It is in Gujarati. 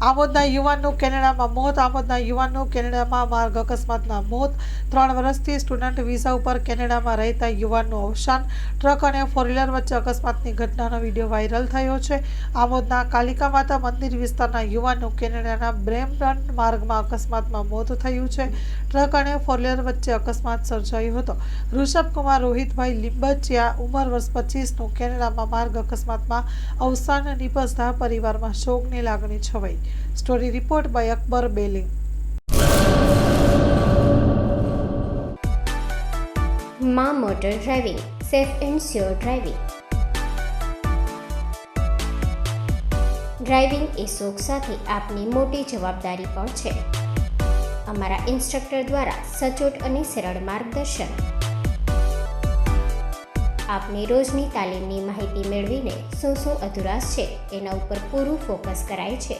આમોદના યુવાનનું કેનેડામાં મોત. આમોદના યુવાનનું કેનેડામાં માર્ગ અકસ્માતના મોત. 3 વર્ષથી સ્ટુડન્ટ વિઝા ઉપર કેનેડામાં રહેતા યુવાનનું અવસાન. ટ્રક અને ફોર વ્હીલર વચ્ચે અકસ્માતની ઘટનાનો વિડીયો વાયરલ થયો છે. આમોદના કાલિકા માતા મંદિર વિસ્તારના યુવાનનું કેનેડાના બ્રેમ્પટન માર્ગમાં અકસ્માતમાં મોત થયું છે. ટ્રક અને ફોર વ્હીલર વચ્ચે અકસ્માત સર્જાયો હતો. ઋષભકુમાર રોહિતભાઈ લીંબચિયા, ઉંમર વર્ષ 25નું કેનેડામાં માર્ગ અકસ્માતમાં અવસાન નિપજતા પરિવારમાં શોકની લાગણી છવાઈ. Story report by Akbar Beling. માં motor driving, safe and sure driving. ડ્રાઇવિંગ એ શોખ સાથે આપની મોટી જવાબદારી પણ છે. અમારા ઇન્સ્ટ્રક્ટર દ્વારા સચોટ અને સરળ માર્ગદર્શન. આપની રોજની તાલીમની માહિતી મેળવીને શું અધુરાશ છે તેના ઉપર પૂરું ફોકસ કરાય છે.